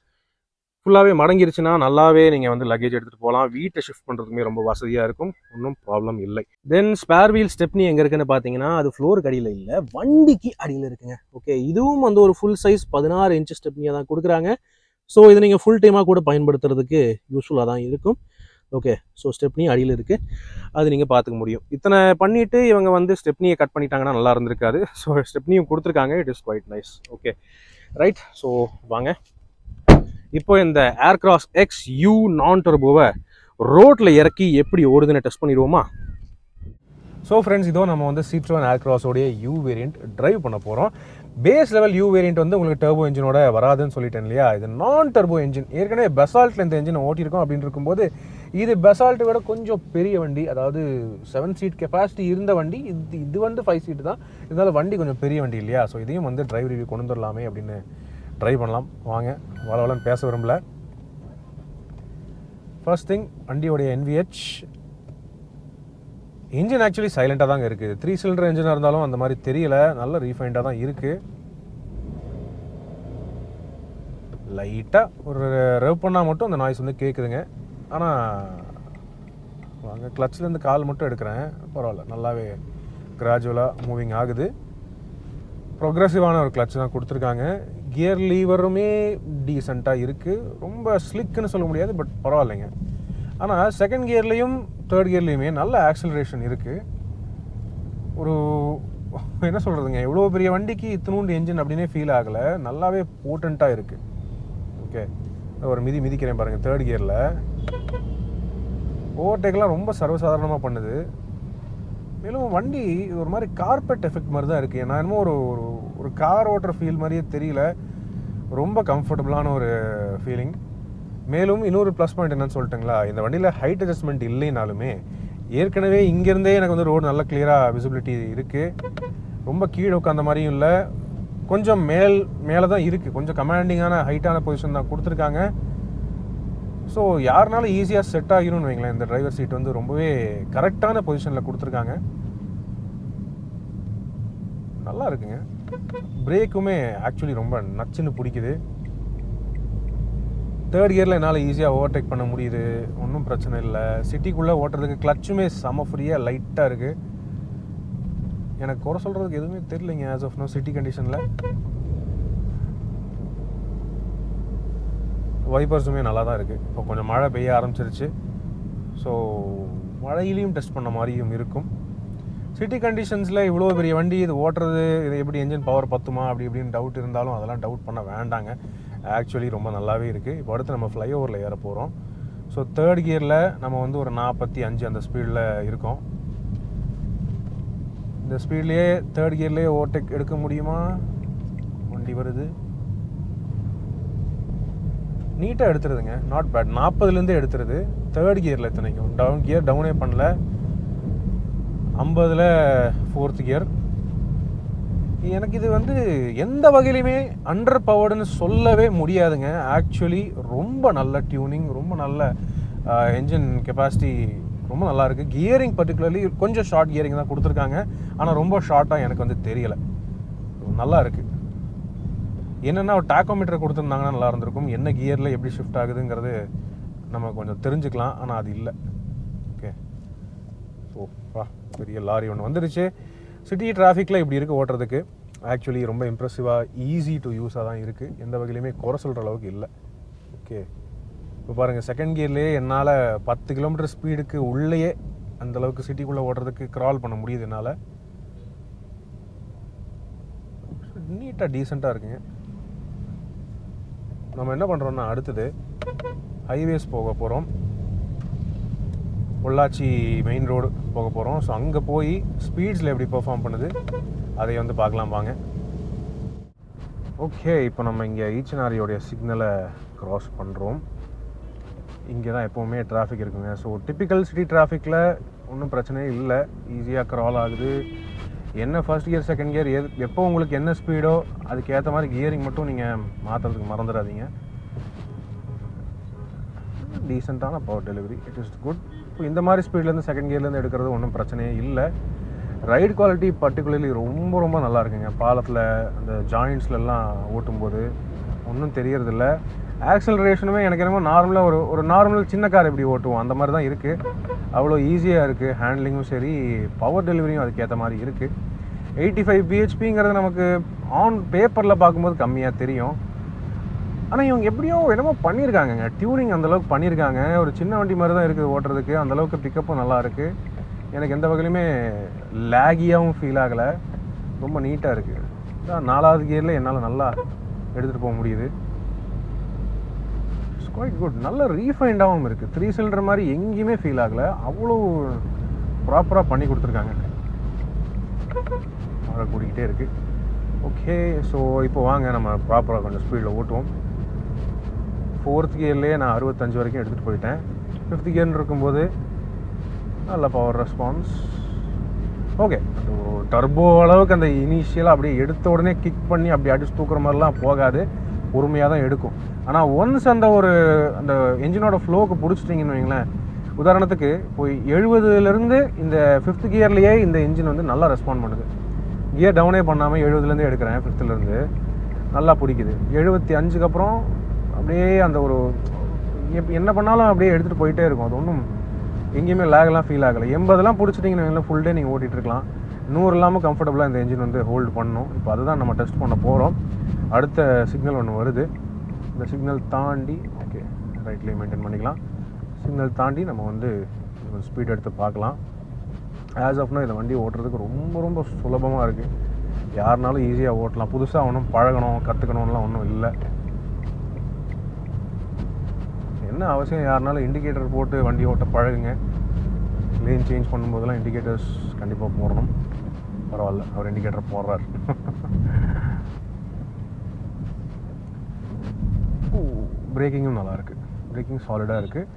ஃபுல்லாகவே மடங்கிருச்சுன்னா நல்லாவே நீங்கள் வந்து லக்கேஜ் எடுத்துகிட்டு போகலாம். வீட்டை ஷிஃப்ட் பண்ணுறதுக்குமே ரொம்ப வசதியாக இருக்கும், ஒன்றும் ப்ராப்ளம் இல்லை. தென் ஸ்பேர் வீல் ஸ்டெப்னி எங்கே இருக்குன்னு பார்த்தீங்கன்னா அது ஃப்ளோருக்கு அடியில் இல்லை, வண்டிக்கு அடியில் இருக்குங்க. ஓகே, இதுவும் வந்து ஒரு ஃபுல் சைஸ் 16 இன்ச் ஸ்டெப்னியாக தான் கொடுக்குறாங்க. ஸோ இதை நீங்கள் ஃபுல் டைமாக கூட பயன்படுத்துறதுக்கு யூஸ்ஃபுல்லாக தான் இருக்கும். ஓகே, ஸோ ஸ்டெப்னி அடியில் இருக்குது, அது நீங்கள் பார்த்துக்க முடியும். இத்தனை பண்ணிவிட்டு இவங்க வந்து ஸ்டெப்னியை கட் பண்ணிட்டாங்கன்னா நல்லா இருந்திருக்காது. ஸோ ஸ்டெப்னியும் கொடுத்துருக்காங்க. It is quite nice. Okay right, so வாங்க இப்போ இந்த ஏர்கிராஸ் எக்ஸ் யூ நான் டர்போவை ரோட்டில் இறக்கி எப்படி ஓடுதுன்னு டெஸ்ட் பண்ணிடுவோமா. ஸோ ஃப்ரெண்ட்ஸ், இதோ நம்ம வந்து சிட்ரோன் ஏர்கிராஸோடைய யூ வேரியண்ட் ட்ரைவ் பண்ண போகிறோம். பேஸ் லெவல் யூ வேரியண்ட் வந்து உங்களுக்கு டர்போ இன்ஜினோட வராதுன்னு சொல்லிட்டேன் இல்லையா. இது நான் டர்போ இன்ஜின். ஏற்கனவே பெசால்ட்டில் இந்த இன்ஜினை ஓட்டியிருக்கோம் அப்படின்னு இருக்கும்போது இது பெசால்ட்டை விட கொஞ்சம் பெரிய வண்டி, அதாவது 7 சீட் கெப்பாசிட்டி இருந்த வண்டி. இது வந்து 5 சீட்டு தான், இதனால வண்டி கொஞ்சம் பெரிய வண்டி இல்லையா. ஸோ இதையும் வந்து டிரைவ் ரிவ்யூ கொண்டு வந்துடலாமே அப்படின்னு ட்ரை பண்ணலாம். வாங்க, வளவலன்னு பேச விரும்பல. ஃபர்ஸ்ட் திங், வண்டியோடைய NVH இன்ஜின் ஆக்சுவலி சைலண்டாக தாங்க இருக்குது. 3 சிலிண்டர் இன்ஜினாக இருந்தாலும் அந்த மாதிரி தெரியல, நல்ல ரீஃபைண்டாக தான் இருக்குது. லைட்டாக ஒரு ரெவ் பண்ணால் மட்டும் அந்த நாய்ஸ் வந்து கேட்குதுங்க. ஆனால் வாங்க, கிளச்சிலேருந்து கால் மட்டும் எடுக்கிறேன், பரவாயில்ல, நல்லாவே கிராஜுவலாக மூவிங் ஆகுது. ப்ரொக்ரெசிவான ஒரு கிளச் தான் கொடுத்துருக்காங்க. கியர் லீவருமே டீசெண்டாக இருக்குது, ரொம்ப ஸ்லிக்குன்னு சொல்ல முடியாது, பட் பரவாயில்லைங்க. ஆனால் செகண்ட் கியர்லேயும் தேர்ட் கியர்லேயுமே நல்ல ஆக்சலரேஷன் இருக்குது. ஒரு என்ன சொல்கிறதுங்க, எவ்வளோ பெரிய வண்டிக்கு இத்தினூண்டு என்ஜின் அப்படின்னே ஃபீல் ஆகலை, நல்லாவே போட்டண்ட்டாக இருக்குது. ஓகே, ஒரு மிதிக்கிறேன் பாருங்கள். தேர்ட் கியரில் ஓவர்டேக்லாம் ரொம்ப சர்வசாதாரணமாக பண்ணுது. மேலும் வண்டி ஒரு மாதிரி கார்பெட் எஃபெக்ட் மாதிரி தான் இருக்குது. நான் என்னமோ ஒரு கார் ஓட்டுற ஃபீல் மாதிரியே தெரியல, ரொம்ப கம்ஃபர்டபுளான ஒரு ஃபீலிங். மேலும் இன்னொரு ப்ளஸ் பாயிண்ட் என்னன்னு சொல்லிட்டுங்களா, இந்த வண்டியில் ஹைட் அட்ஜஸ்ட்மெண்ட் இல்லைனாலுமே ஏற்கனவே இங்கேருந்தே எனக்கு வந்து ரோடு நல்ல கிளியராக விசிபிலிட்டி இருக்குது. ரொம்ப கீழே உட்காந்த மாதிரியும் இல்லை, கொஞ்சம் மேலே தான் இருக்குது, கொஞ்சம் கமாண்டிங்கான ஹைட்டான பொசிஷன் தான் கொடுத்துருக்காங்க. ஸோ யாருனாலும் ஈஸியாக செட் ஆகிரும்னு வைங்களேன். இந்த டிரைவர் சீட் வந்து ரொம்பவே கரெக்டான பொசிஷனில் கொடுத்துருக்காங்க, நல்லா இருக்குங்க. பிரேக்குமே ஆக்சுவலி ரொம்ப நச்சுன்னு பிடிக்குது. தேர்ட் கியரில் என்னால் ஈஸியாக ஓவர்டேக் பண்ண முடியுது, ஒன்றும் பிரச்சனை இல்லை. சிட்டிக்குள்ளே ஓட்டுறதுக்கு கிளச்சுமே செம ஃப்ரீயாக லைட்டாக இருக்குது. எனக்கு குறை சொல்கிறதுக்கு எதுவுமே தெரியலைங்க ஆஸ் ஆஃப் நோ சிட்டி கண்டிஷனில். வைப்பர்ஸுமே நல்லா தான் இருக்குது. இப்போ கொஞ்சம் மழை பெய்ய ஆரம்பிச்சிருச்சு, ஸோ மழையிலையும் டெஸ்ட் பண்ண மாதிரியும் இருக்கும். சிட்டி கண்டிஷன்ஸில் இவ்வளோ பெரிய வண்டி இது ஓட்டுறது, இது எப்படி என்ஜின் பவர் பத்துமா அப்படி இப்படின்னு டவுட் இருந்தாலும் அதெல்லாம் டவுட் பண்ண வேண்டாங்க. ஆக்சுவலி ரொம்ப நல்லாவே இருக்குது. இப்போ அடுத்து நம்ம ஃப்ளைஓவரில் ஏற போகிறோம். ஸோ தேர்ட் கியரில் நம்ம வந்து ஒரு 45 அந்த ஸ்பீடில் இருக்கோம். இந்த ஸ்பீட்லேயே தேர்ட் கியர்லேயே ஓவர்டேக் எடுக்க முடியுமா? வண்டி வருது, நீட்டாக எடுத்துருதுங்க, நாட் பேட். 40லேருந்தே எடுத்துருது தேர்ட் கியரில். இத்தனைக்கும் டவுனே பண்ணல. 50ல் ஃபோர்த் கியர். எனக்கு இது வந்து எந்த வகையிலுமே அண்டர் பவர்டுன்னு சொல்லவே முடியாதுங்க. ஆக்சுவலி ரொம்ப நல்ல டியூனிங், ரொம்ப நல்ல என்ஜின் கெப்பாசிட்டி, ரொம்ப நல்லா இருக்குது. கியரிங் பர்டிகுலர்லி கொஞ்சம் ஷார்ட் கியரிங் தான் கொடுத்துருக்காங்க, ஆனால் ரொம்ப ஷார்ட்டாக எனக்கு வந்து தெரியலை, நல்லா இருக்குது. என்னென்னா ஒரு டாக்கோமீட்டர் கொடுத்துருந்தாங்கன்னா நல்லா இருந்திருக்கும், என்ன கியரில் எப்படி ஷிஃப்ட் ஆகுதுங்கிறது நம்ம கொஞ்சம் தெரிஞ்சுக்கலாம், ஆனால் அது இல்லை. ஓகே, ஸோ பெரிய லாரி ஒன்று வந்துருச்சு. சிட்டி டிராஃபிக்கில் இப்படி இருக்குது ஓட்டுறதுக்கு. ஆக்சுவலி ரொம்ப இம்ப்ரெசிவாக, ஈஸி டு யூஸாக தான் இருக்குது, எந்த வகையிலுமே குறை சொல்கிற அளவுக்கு இல்லை. ஓகே, இப்போ பாருங்கள், செகண்ட் கியர்லேயே என்னால் 10 கிலோமீட்டர் ஸ்பீடுக்கு உள்ளேயே அந்தளவுக்கு சிட்டிக்குள்ளே ஓட்டுறதுக்கு க்ரால் பண்ண முடியுது என்னால். நீட்டாக டீசெண்டாக இருக்குங்க. நம்ம என்ன பண்ணுறோன்னா அடுத்தது ஹைவேஸ் போக போகிறோம். பொள்ளாச்சி மெயின் ரோடு போக போகிறோம். ஸோ அங்கே போய் ஸ்பீட்ஸில் எப்படி பெர்ஃபார்ம் பண்ணுது அதை வந்து பார்க்கலாம் வாங்க. ஓகே, இப்போ நம்ம இங்கே ஈச்சனாரியோடைய சிக்னலை க்ராஸ் பண்ணுறோம். இங்கே தான் எப்போவுமே டிராஃபிக் இருக்குங்க. ஸோ டிப்பிக்கல் சிட்டி டிராஃபிக்கில் ஒன்றும் பிரச்சனையே இல்லை, ஈஸியாக க்ரால் ஆகுது. என்ன ஃபர்ஸ்ட் கியர் செகண்ட் கியர் எப்போ உங்களுக்கு என்ன ஸ்பீடோ அதுக்கேற்ற மாதிரி கியரிங் மட்டும் நீங்கள் மாற்றுறதுக்கு மறந்துடாதீங்க. டீசெண்டான power delivery, it is good. இப்போ இந்த மாதிரி ஸ்பீட்லேருந்து செகண்ட் கியர்லேருந்து எடுக்கிறது ஒன்றும் பிரச்சனையே இல்லை. ரைடு குவாலிட்டி பர்டிகுலர்லி ரொம்ப ரொம்ப நல்லா இருக்குங்க. பாலத்தில் அந்த ஜாயிண்ட்ஸ்லாம் ஓட்டும்போது ஒன்றும் தெரியறதில்ல. ஆக்சலரேஷனுமே எனக்கு என்னமோ நார்மலாக ஒரு நார்மல் சின்ன கார் எப்படி ஓட்டுவோம் அந்த மாதிரி தான் இருக்குது. அவ்வளோ ஈஸியாக இருக்குது, ஹேண்ட்லிங்கும் சரி, பவர் டெலிவரியும் அதுக்கேற்ற மாதிரி இருக்குது. 85 bhpங்கிறது நமக்கு ஆன் பேப்பரில் பார்க்கும்போது கம்மியாக தெரியும், ஆனால் இவங்க எப்படியோ என்னமோ பண்ணியிருக்காங்கங்க, டியூனிங் அந்தளவுக்கு பண்ணியிருக்காங்க. ஒரு சின்ன வண்டி மாதிரி தான் இருக்குது ஓட்டுறதுக்கு, அந்தளவுக்கு பிக்கப்பும் நல்லா இருக்குது. எனக்கு எந்த வகையிலுமே லேகியாகவும் ஃபீல் ஆகலை, ரொம்ப நீட்டாக இருக்குது. தான் 4வது கியரில் என்னால் நல்லா எடுத்துகிட்டு போக முடியுது. It's quite good. நல்ல ரீஃபைண்டாகவும் இருக்குது. 3 சிலிண்டர் மாதிரி எங்கேயுமே ஃபீல் ஆகலை, அவ்வளோ ப்ராப்பராக பண்ணி கொடுத்துருக்காங்க. மழை கூடிக்கிட்டே இருக்குது. ஓகே, ஸோ இப்போ வாங்க நம்ம ப்ராப்பராக கொஞ்சம் ஸ்பீடில் ஓட்டுவோம். 4th கியர்லேயே நான் 65 வரைக்கும் எடுத்துகிட்டு போயிட்டேன். ஃபிஃப்த் கியர்னு இருக்கும்போது நல்ல பவர் ரெஸ்பான்ஸ். ஓகே, ஒரு டர்போ அளவுக்கு அந்த இனிஷியலாக அப்படியே எடுத்த உடனே கிக் பண்ணி அப்படி அடிச்சு தூக்குற மாதிரிலாம் போகாது, பொறுமையாக தான் எடுக்கும். ஆனால் ஒன்ஸ் அந்த அந்த என்ஜினோட ஃப்ளோவுக்கு பிடிச்சிட்டிங்கன்னு வைங்களேன், உதாரணத்துக்கு இப்போ 70லேருந்து இந்த ஃபிஃப்த் கியர்லேயே இந்த இன்ஜின் வந்து நல்லா ரெஸ்பாண்ட் பண்ணுது. கியர் டவுனே பண்ணாமல் 70லேருந்து எடுக்கிறேன், ஃபிஃப்த்துலேருந்து நல்லா பிடிக்குது. 75க்கு அப்புறம் அப்படியே அந்த என்ன பண்ணாலும் அப்படியே எடுத்துகிட்டு போயிட்டே இருக்கும். அது ஒன்றும் எங்கேயுமே லேகெல்லாம் ஃபீல் ஆகலை. 80லாம் பிடிச்சிட்டிங்கன்னு வைங்களேன், ஃபுல் டே நீங்கள் ஓட்டிகிட்ருக்கலாம். 100 இல்லாமல் கம்ஃபர்டபுளாக இந்த இன்ஜின் வந்து ஹோல்டு பண்ணணும். இப்போ அதுதான் நம்ம டெஸ்ட் பண்ண போகிறோம். அடுத்த சிக்னல் ஒன்று வருது. இந்த சிக்னல் தாண்டி ஓகே ரைட்லேயே மெயின்டைன் பண்ணிக்கலாம். சிக்னல் தாண்டி நம்ம வந்து ஸ்பீட் எடுத்து பார்க்கலாம். ஆஸ் ஆஃப்னா இந்த வண்டி ஓட்டுறதுக்கு ரொம்ப ரொம்ப சுலபமாக இருக்குது. யாருனாலும் ஈஸியாக ஓட்டலாம். புதுசாக ஒன்றும் பழகணும் கற்றுக்கணும்லாம் ஒன்றும் இல்லை. என்ன அவசியம், யாருனாலும் இண்டிகேட்டர் போட்டு வண்டி ஓட்ட பழகுங்க. லேன் சேஞ்ச் பண்ணும்போதெல்லாம் இண்டிகேட்டர்ஸ் கண்டிப்பாக போடணும். பரவாயில்ல, அவர் இண்டிகேட்டர் போடுறார். பிரேக்கிங்கும் நல்லாயிருக்கு. பிரேக்கிங் சாலிடாக இருக்குது.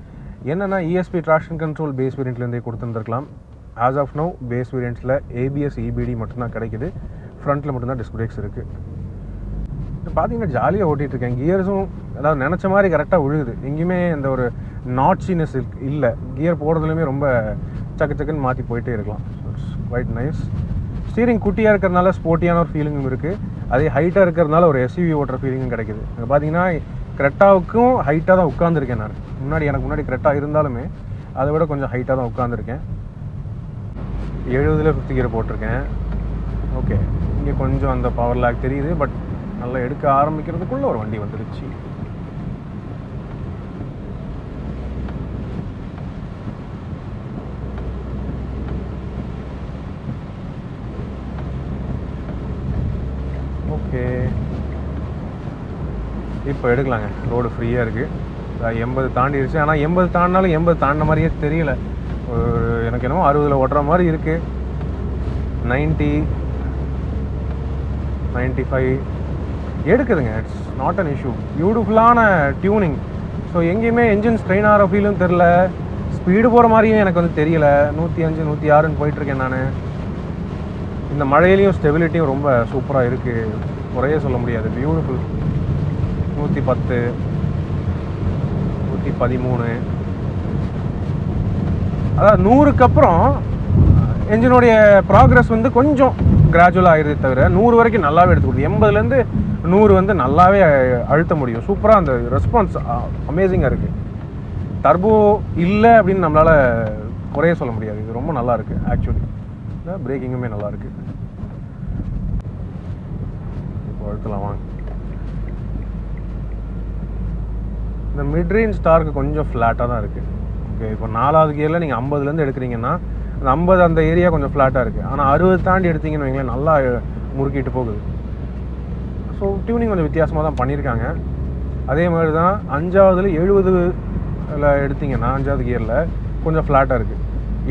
என்னென்னா ESP ட்ராக்ஷன் கண்ட்ரோல் பேஸ் வேரியண்ட்லேருந்தே கொடுத்துருந்துருக்கலாம். ஆஸ் ஆஃப் நோ பேஸ் வேரியண்ட்ஸில் ABS EBD மட்டும்தான் கிடைக்குது. ஃப்ரண்ட்டில் மட்டும்தான் டிஸ்க் பிரேக்ஸ் இருக்குது. இப்போ பார்த்தீங்கன்னா ஜாலியாக ஓட்டிகிட்ருக்கேன். கியர்ஸும் அதாவது நினச்ச மாதிரி கரெக்டாக விழுகுது. எங்கேயுமே அந்த ஒரு நாட்சினஸ் இல்லை. கியர் போடுறதுலையுமே ரொம்ப சக்கு சக்குன்னு மாற்றி போயிட்டே இருக்கலாம். It's quite nice. ஸ்டீரிங் குட்டியாக இருக்கிறதுனால ஸ்போர்ட்டியான ஒரு ஃபீலிங்கும் இருக்குது. அதே ஹைட்டாக இருக்கிறதுனால ஒரு SUV ஓட்டுற ஃபீலிங்கும் கிடைக்குது. அங்கே பார்த்தீங்கன்னா கிரெட்டாவுக்கும் ஹைட்டாக தான் உட்காந்துருக்கேன் நான். எனக்கு முன்னாடி கிரெட்டா இருந்தாலுமே அதை விட கொஞ்சம் ஹைட்டாக தான் உட்காந்துருக்கேன். 70ல் ஃபிஃப்த் கியர் போட்டிருக்கேன். ஓகே, இங்கே கொஞ்சம் அந்த பவர் லேக் தெரியுது. பட் நல்லா எடுக்க ஆரம்பிக்கிறதுக்குள்ளே ஒரு வண்டி வந்துடுச்சு. ஓகே, இப்போ எடுக்கலாங்க. ரோடு ஃப்ரீயாக இருக்குது. 80 தாண்டிடுச்சு. ஆனால் 80 தாண்டினாலும் 80 தாண்டின மாதிரியே தெரியல. எனக்கு என்னமோ 60ல் ஓட்டுற மாதிரி இருக்குது. 90, 95 எடுக்குதுங்க. It's not an issue. பியூட்டிஃபுல்லான டியூனிங். ஸோ எங்கேயுமே என்ஜின் ஸ்ட்ரெயின் ஆகிற ஃபீலும் தெரில. ஸ்பீடு போகிற மாதிரியும் எனக்கு வந்து தெரியல. 105, 106ன்னு போயிட்டுருக்கேன் நான். இந்த மழையிலையும் ஸ்டெபிலிட்டியும் ரொம்ப சூப்பராக இருக்குது. குறைய சொல்ல முடியாது. பியூட்டிஃபுல். 110, 113. அதாவது 100க்கு அப்புறம் என்ஜினுடைய ப்ராக்ரஸ் வந்து கொஞ்சம் கிராஜுவலாக ஆகிடுதே தவிர 100 வரைக்கும் நல்லாவே எடுத்துக்கொடுது. 80லேருந்து 100 வந்து நல்லாவே அழுத்த முடியும். சூப்பராக அந்த ரெஸ்பான்ஸ் அமேசிங்காக இருக்குது. டர்போ இல்லை அப்படின்னு நம்மளால் குறைய சொல்ல முடியாது. இது ரொம்ப நல்லா இருக்குது ஆக்சுவலி. பிரேக்கிங்குமே நல்லாயிருக்கு. இப்போ அழுத்தலாம் வாங்க. இந்த மிட்ரேஞ்ச் டார்க்கு கொஞ்சம் ஃப்ளாட்டாக தான் இருக்குது. ஓகே, இப்போ 4வது கியரில் நீங்கள் 50லேருந்து எடுக்கிறீங்கன்னா அந்த 50 அந்த ஏரியா கொஞ்சம் ஃப்ளாட்டாக இருக்குது. ஆனால் 60 தாண்டி எடுத்திங்கன்னு வைங்களேன், நல்லா முறுக்கிட்டு போகுது. ஸோ டியூனிங் கொஞ்சம் வித்தியாசமாக தான் பண்ணியிருக்காங்க. அதே மாதிரி தான் 5வதுல 70ல் எடுத்திங்கன்னா 5வது கியரில் கொஞ்சம் ஃப்ளாட்டாக இருக்குது.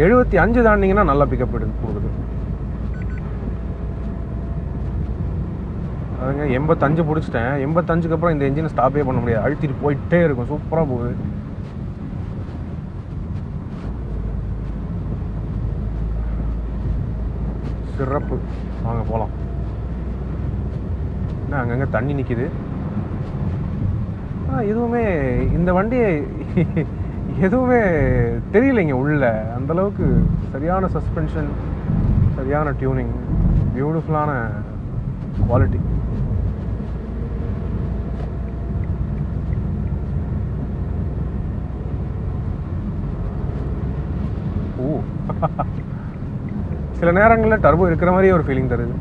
75 தாண்டிங்கன்னா நல்லா பிக்கப் கொடுக்குது. அதுங்க 85 பிடிச்சிட்டேன். 85க்கு அப்புறம் இந்த என்ஜினை ஸ்டாப்பே பண்ண முடியாது. அழுத்திட்டு போயிட்டே இருக்கும். சூப்பராக போகுது. சிறப்பு. வாங்க போகலாம். என்ன அங்கங்கே தண்ணி நிற்கிது. எதுவுமே இந்த வண்டி எதுவுமே தெரியலைங்க உள்ள. அந்தளவுக்கு சரியான சஸ்பென்ஷன், சரியான டியூனிங், பியூட்டிஃபுல்லான குவாலிட்டி. சில நேரங்களில் டர்போ இருக்கிற மாதிரியே ஒரு ஃபீலிங் தருது.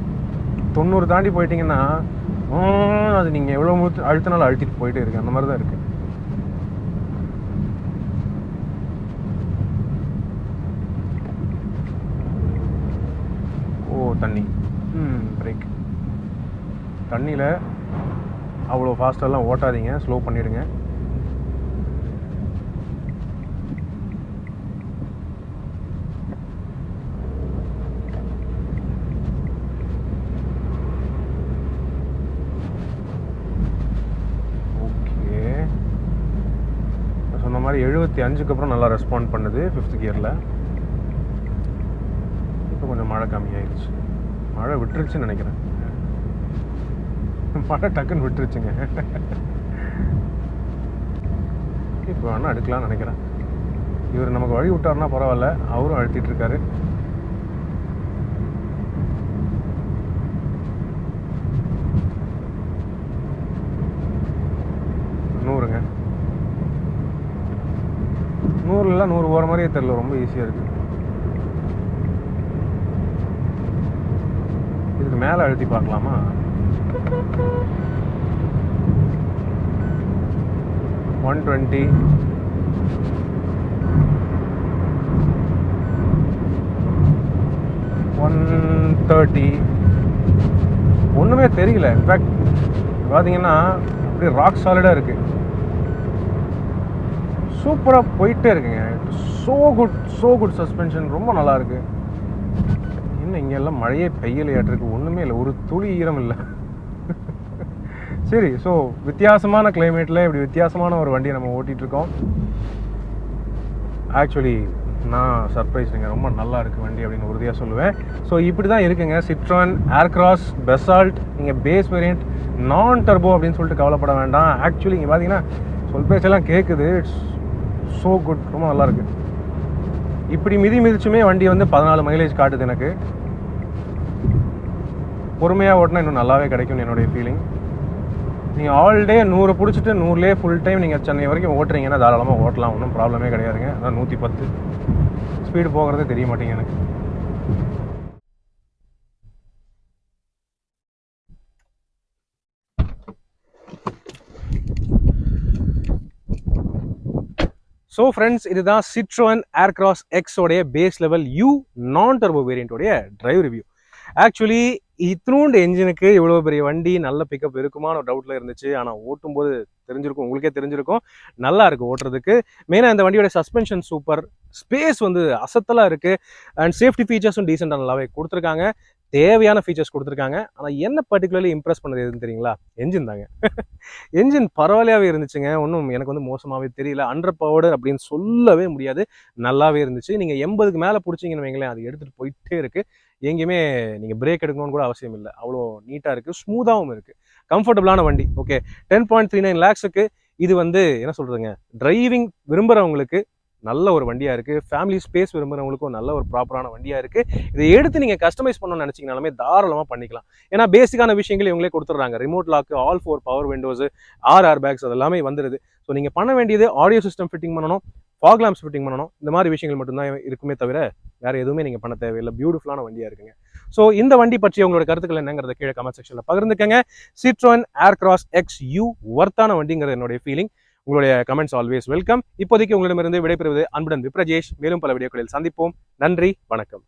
90 தாண்டி போயிட்டீங்கன்னா அது நீங்கள் எவ்வளோ அழுத்தினாலும் அழுத்திட்டு போயிட்டே இருக்கு. அந்த மாதிரி தான் இருக்குது. ஓ தண்ணி. பிரேக். தண்ணியில் அவ்வளோ ஃபாஸ்ட்டெல்லாம் ஓட்டாதீங்க. ஸ்லோ பண்ணிவிடுங்க. மாதிரி 75க்கு அப்புறம் நல்லா ரெஸ்பாண்ட் பண்ணுது 5th கியரில். இப்போ கொஞ்சம் மழை கம்மியாயிடுச்சு. மழை விட்டுருச்சுன்னு நினைக்கிறேன். மழை டக்குன்னு விட்டுருச்சுங்க. இப்போ வேணா எடுக்கலாம்னு நினைக்கிறேன். இவர் நமக்கு வழி விட்டாருன்னா பரவாயில்ல, அவரும் அழுத்திட்டு இருக்காரு. நூறுங்க. 100 போகிற மாதிரியே தெரியல, ரொம்ப ஈஸியாக இருக்குது. இதுக்கு மேலே அழுத்தி பார்க்கலாமா? $120, $130. ஒன்றுமே தெரியல. இன்ஃபேக்ட் பார்த்தீங்கன்னா அப்படியே ராக் சாலிடாக இருக்குது. சூப்பராக போயிட்டே இருக்குங்க. ஸோ குட் சஸ்பென்ஷன், ரொம்ப நல்லா இருக்கு. இன்னும் இங்கெல்லாம் மழையே பெய்யலையாட்டிருக்கு, ஒன்றுமே இல்லை, ஒரு துளி ஈரம் இல்லை. சரி, ஸோ வித்தியாசமான கிளைமேட்டில் இப்படி வித்தியாசமான ஒரு வண்டியை நம்ம ஓட்டிகிட்ருக்கோம். ஆக்சுவலி நான் சர்ப்ரைஸ்ங்க, ரொம்ப நல்லா இருக்குது வண்டி அப்படின்னு உறுதியாக சொல்லுவேன். ஸோ இப்படி தான் இருக்குங்க சிட்ரோன் ஏர்க்ராஸ் பெசால்ட். நீங்கள் பேஸ் வேரியண்ட் நான் டர்போ அப்படின்னு சொல்லிட்டு கவலைப்பட வேண்டாம். ஆக்சுவலி இங்கே பார்த்தீங்கன்னா சொல் பேச்செல்லாம் கேட்குது. இட்ஸ் ஸோ குட், ரொம்ப நல்லாயிருக்கு. இப்படி மிதிச்சுமே வண்டி வந்து 14 மைலேஜ் காட்டுது. எனக்கு பொறுமையாக ஓட்டினா இன்னும் நல்லாவே கிடைக்கும்னு என்னுடைய ஃபீலிங். நீங்கள் ஆல் டே 100 பிடிச்சிட்டு 100லேயே ஃபுல் டைம் நீங்கள் சென்னை வரைக்கும் ஓட்டுறீங்கன்னா தாராளமாக ஓட்டலாம், ஒன்றும் ப்ராப்ளமே கிடையாதுங்க. அதான் 110 ஸ்பீடு போகிறதே தெரிய மாட்டேங்க எனக்கு. ஸோ ஃப்ரெண்ட்ஸ், இதுதான் சிட்ரோன் ஏர்க்ராஸ் எக்ஸ் உடைய base level you non turbo வேரியண்ட்டோடைய drive review. Actually இத்தினூண்டு என்ஜினுக்கு இவ்வளோ பெரிய வண்டி நல்ல பிக்கப் இருக்குமான ஒரு டவுட்டில் இருந்துச்சு. ஆனால் ஓட்டும்போது தெரிஞ்சிருக்கும், உங்களுக்கே தெரிஞ்சிருக்கும், நல்லா இருக்குது ஓட்டுறதுக்கு. மெயினாக இந்த வண்டியோட சஸ்பென்ஷன் சூப்பர், ஸ்பேஸ் வந்து அசத்தலாக இருக்குது, அண்ட் சேஃப்டி ஃபீச்சர்ஸும் டீசெண்டாக நல்லாவே கொடுத்துருக்காங்க, தேவையான ஃபீச்சர்ஸ் கொடுத்துருக்காங்க. ஆனால் என்ன பர்டிகுலர்லி இம்ப்ரெஸ் பண்ணது எதுன்னு தெரியுங்களா? என்ஜின் தாங்க. என்ஜின் பரவாயில்லையாகவே இருந்துச்சுங்க, ஒன்றும் எனக்கு வந்து மோசமாகவே தெரியல. அண்டர் பவர்டு அப்படின்னு சொல்லவே முடியாது, நல்லாவே இருந்துச்சு. நீங்கள் 80க்கு மேலே பிடிச்சிங்கன்னு வைங்களேன், அது எடுத்துகிட்டு போயிட்டே இருக்குது. எங்கேயுமே நீங்கள் பிரேக் எடுக்கணும்னு கூட அவசியம் இல்லை, அவ்வளோ நீட்டாக இருக்குது, ஸ்மூத்தாகவும் இருக்குது, கம்ஃபர்டபுளான வண்டி. ஓகே, 10.39 lakhs இது வந்து என்ன சொல்கிறதுங்க, டிரைவிங் விரும்புகிறவங்களுக்கு நல்ல ஒரு வண்டியாக இருக்குது. ஃபேமிலி ஸ்பேஸ் விரும்புகிறவங்களுக்கும் நல்ல ஒரு ப்ராப்பரான வண்டியாக இருக்குது. இதை எடுத்து நீங்கள் கஸ்டமைஸ் பண்ணணும்னு நினச்சிங்கனாலுமே தாராளமாக பண்ணிக்கலாம். ஏன்னா பேசிக்கான விஷயங்கள் இவங்களே கொடுத்துட்றாங்க. Remote lock, all 4 power windows, 6 airbags, அதெல்லாமே வந்துடுது. ஸோ நீங்கள் பண்ண வேண்டியது ஆடியோ சிஸ்டம் ஃபிட்டிங் பண்ணணும், ஃபாக் லாம்ப்ஸ் ஃபிட்டிங் பண்ணணும், இந்த மாதிரி விஷயங்கள் மட்டும்தான் இருக்குமே தவிர வேறு எதுவுமே நீங்கள் பண்ண தேவையில்லை. பியூட்டிஃபுல்லான வண்டியாக இருக்குங்க. ஸோ இந்த வண்டி பற்றி உங்களோட கருத்துக்கள் என்னங்கிறத கீழே கமெண்ட் செக்ஷனில் பகிர்ந்துக்கங்க. சிட்ரோன் ஏர்க்ராஸ் எக்ஸ் யூ ஒர்த்தான வண்டிங்கிறது என்னுடைய ஃபீலிங். உங்களுடைய கமெண்ட்ஸ் ஆல்வேஸ் வெல்கம். இப்போதைக்கு உங்களிடமிருந்து விடைபெறுவது அன்புடன் விப்ரஜேஷ். மேலும் பல வீடியோக்களில் சந்திப்போம். நன்றி, வணக்கம்.